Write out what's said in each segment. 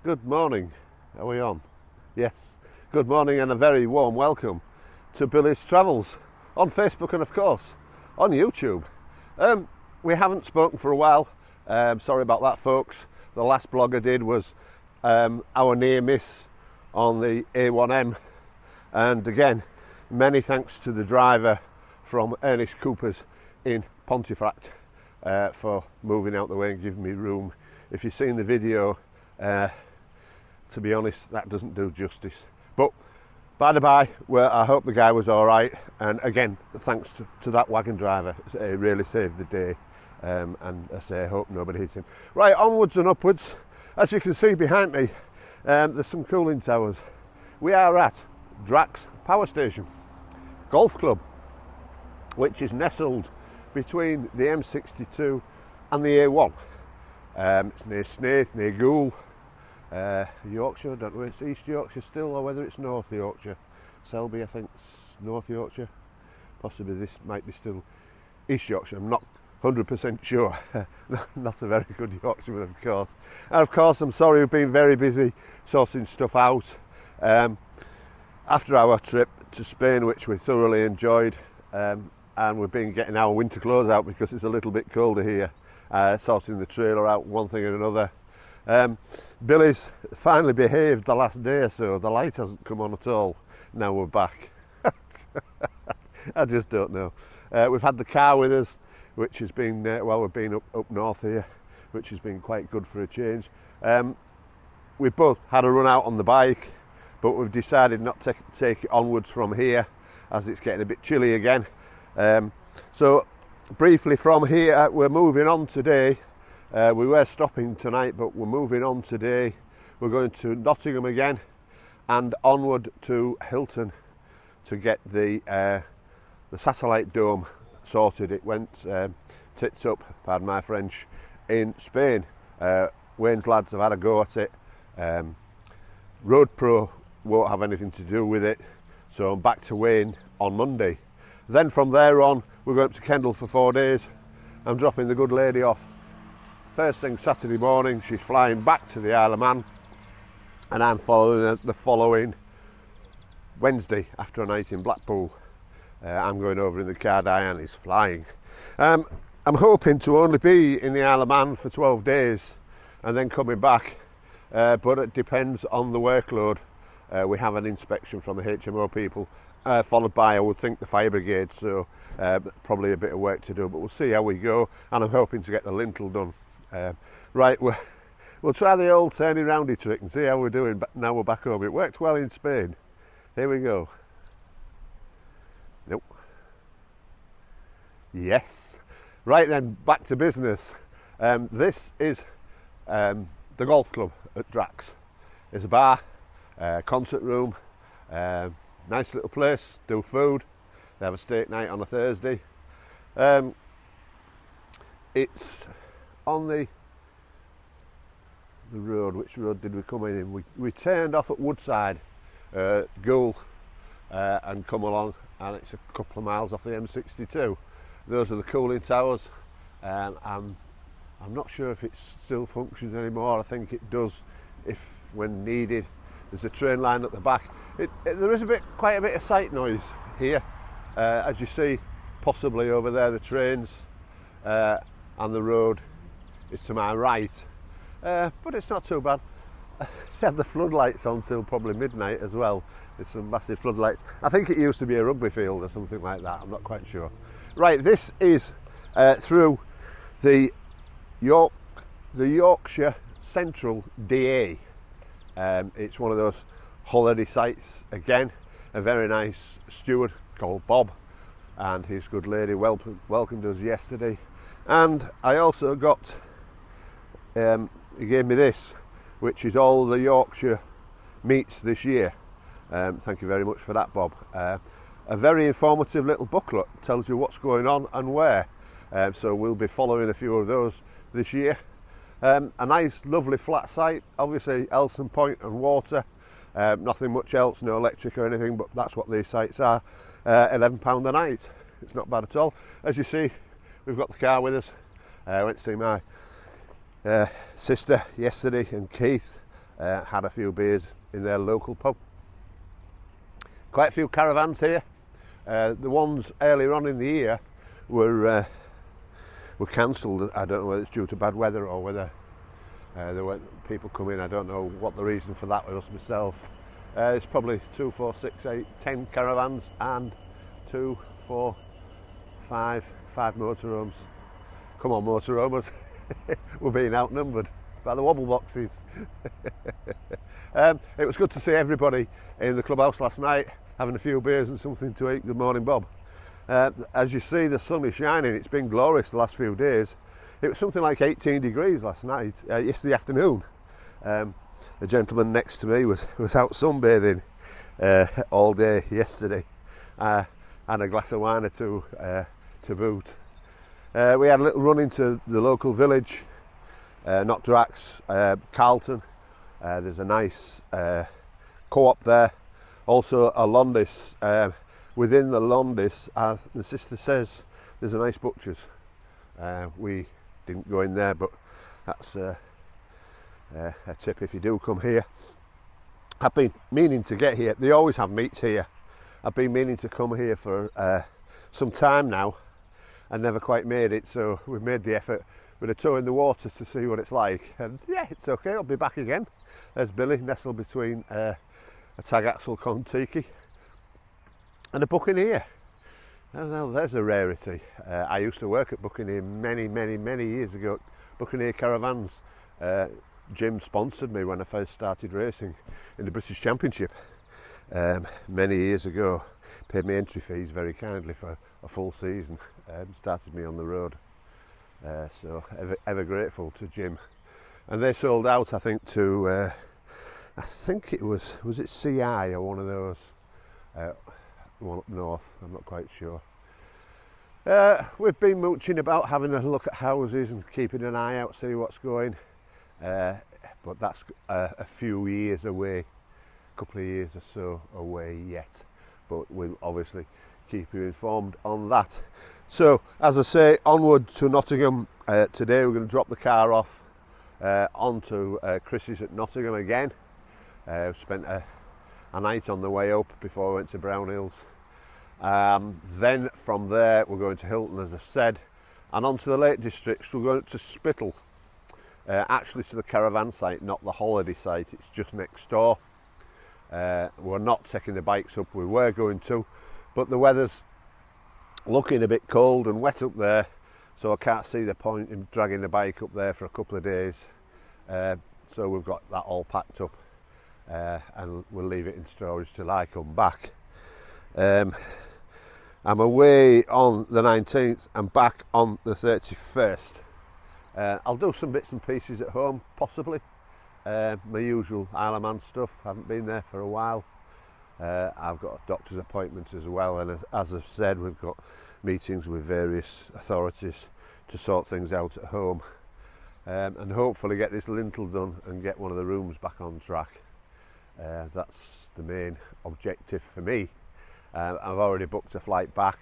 Good morning. Are we on? Yes. Good morning and a very warm welcome to Billy's Travels on Facebook and of course on YouTube. We haven't spoken for a while. Sorry about that, folks. The last blog I did was our near miss on the A1M, and again, many thanks to the driver from Ernest Cooper's in Pontefract for moving out the way and giving me room. If you've seen the video, to be honest, that doesn't do justice. But by the by, well, I hope the guy was all right. And again, thanks to that wagon driver, it really saved the day. And I say, I hope nobody hits him. Right, onwards and upwards. As you can see behind me, there's some cooling towers. We are at Drax Power Station Golf Club, which is nestled between the M62 and the A1. It's near Snaith, near Goole. Yorkshire, I don't know if it's East Yorkshire still or whether it's North Yorkshire. Selby, I think it's North Yorkshire. Possibly this might be still East Yorkshire. I'm not 100% sure. Not a very good Yorkshireman, of course. And of course, I'm sorry, we've been very busy sorting stuff out. After our trip to Spain, which we thoroughly enjoyed, and we've been getting our winter clothes out because it's a little bit colder here, sorting the trailer out, one thing and another. Billy's finally behaved the last day or so. The light hasn't come on at all. Now we're back. I just don't know. We've had the car with us, which has been, we've been up north here, which has been quite good for a change. We both had a run out on the bike, but we've decided not to take it onwards from here as it's getting a bit chilly again. So briefly from here, we're moving on today. We were stopping tonight, but we're moving on today. We're going to Nottingham again and onward to Hilton to get the satellite dome sorted. It went tits up, pardon my French, in Spain. Wayne's lads have had a go at it. Road Pro won't have anything to do with it, so I'm back to Wayne on Monday. Then from there on, we're going up to Kendal for 4 days. I'm dropping the good lady off first thing Saturday morning. She's flying back to the Isle of Man, and I'm following her the following Wednesday after a night in Blackpool. I'm going over in the car. Diane is flying. I'm hoping to only be in the Isle of Man for 12 days and then coming back, but it depends on the workload. We have an inspection from the HMO people, followed by, I would think, the fire brigade, so probably a bit of work to do, but we'll see how we go, and I'm hoping to get the lintel done. Right, we'll try the old turning roundy trick and see how we're doing now we're back home. It worked well in Spain. Here we go. Nope. Yes. Right then, back to business. This is the golf club at Drax. It's a bar, concert room, nice little place, do food. They have a steak night on a Thursday. It's on the road. Which road did we come in? We turned off at Woodside, Goole, and come along, and it's a couple of miles off the M62. Those are the cooling towers. I'm not sure if it still functions anymore. I think it does if when needed. There's a train line at the back. There is quite a bit of sight noise here, as you see, possibly over there the trains, and the road is to my right, but it's not too bad. They had the floodlights on till probably midnight as well. It's some massive floodlights. I think it used to be a rugby field or something like that. I'm not quite sure. Right, this is through the Yorkshire Central DA. It's one of those holiday sites again. A very nice steward called Bob and his good lady welcomed us yesterday. And I also got, he gave me this, which is all the Yorkshire meets this year. Thank you very much for that, Bob. A very informative little booklet, tells you what's going on and where. So we'll be following a few of those this year. A nice lovely flat site, obviously Elson Point and water, nothing much else, no electric or anything, but that's what these sites are. £11 a night, it's not bad at all. As you see, we've got the car with us. I went to see my sister yesterday and Keith, had a few beers in their local pub. Quite a few caravans here. The ones earlier on in the year were cancelled. I don't know whether it's due to bad weather or whether there weren't people coming. I don't know what the reason for that was myself. It's probably 2, 4, 6, 8, 10 caravans and 2, 4, 5 motorhomes. Come on, motorhomers. We're being outnumbered by the wobble boxes. It was good to see everybody in the clubhouse last night having a few beers and something to eat. Good morning, Bob. As you see, the sun is shining. It's been glorious the last few days. It was something like 18 degrees last night, yesterday afternoon. The gentleman next to me was out sunbathing all day yesterday, and a glass of wine or two to boot. We had a little run into the local village, not Drax, Carlton. There's a nice co-op there, also a Londis. Within the Londis, as the sister says, there's a nice butcher's. We didn't go in there, but that's a tip if you do come here. I've been meaning to get here. They always have meats here. I've been meaning to come here for some time now and never quite made it, so we've made the effort with a toe in the water to see what it's like, and yeah, it's okay. I'll be back again. There's Billy nestled between a tag axle Contiki and a Buccaneer. And now there's a rarity. I used to work at Buccaneer many years ago. Buccaneer Caravans. Jim sponsored me when I first started racing in the British Championship many years ago. Paid me entry fees very kindly for a full season. Started me on the road. So ever grateful to Jim. And they sold out, I think, to I think it was it CI or one of those, one up north. I'm not quite sure. We've been mooching about, having a look at houses and keeping an eye out, see what's going. But that's a few years away, a couple of years or so away yet. But we'll obviously keep you informed on that. So, as I say, onward to Nottingham. Today we're going to drop the car off onto Chris's at Nottingham again. Spent a night on the way up before we went to Brownhills. Then from there we're going to Hilton, as I've said, and onto the Lake Districts. We're going to Spittal, actually to the caravan site, not the holiday site. It's just next door. We're not taking the bikes up. We were going to, but the weather's looking a bit cold and wet up there, so I can't see the point in dragging the bike up there for a couple of days. So we've got that all packed up, and we'll leave it in storage till I come back. I'm away on the 19th and back on the 31st. I'll do some bits and pieces at home, possibly. My usual Isle of Man stuff. Haven't been there for a while. I've got a doctor's appointment as well, and as I've said, we've got meetings with various authorities to sort things out at home, and hopefully get this lintel done and get one of the rooms back on track. That's the main objective for me. I've already booked a flight back,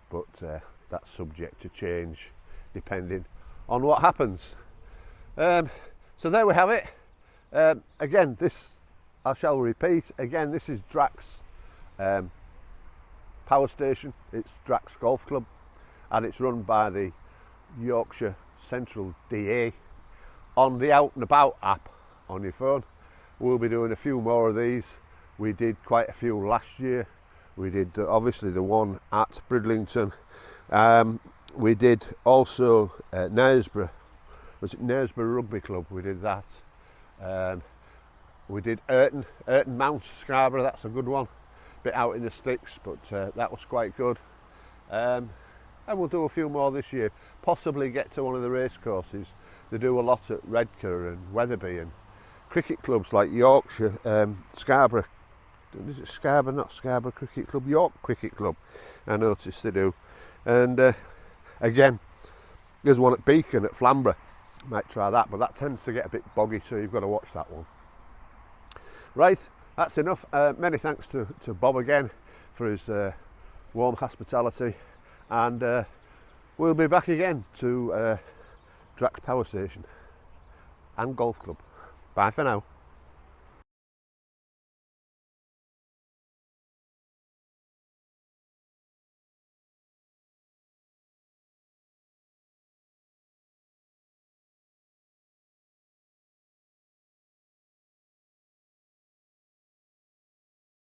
but that's subject to change depending on what happens. So there we have it. Again, this, I shall repeat, again, this is Drax Power Station. It's Drax Golf Club, and it's run by the Yorkshire Central DA on the Out&About app on your phone. We'll be doing a few more of these. We did quite a few last year. We did obviously the one at Bridlington. We did also Knaresborough. Was it Knaresborough Rugby Club? We did that. We did Ayrton Mount, Scarborough. That's a good one. Bit out in the sticks, but that was quite good. And we'll do a few more this year. Possibly get to one of the race courses. They do a lot at Redcar and Wetherby, and cricket clubs like Yorkshire, Scarborough. Is it Scarborough? Not Scarborough Cricket Club. York Cricket Club. I noticed they do. And again, there's one at Beacon at Flamborough. Might try that, but that tends to get a bit boggy, so you've got to watch that one. Right, that's enough. Many thanks to Bob again for his warm hospitality, and we'll be back again to Drax Power Station and Golf Club. Bye for now.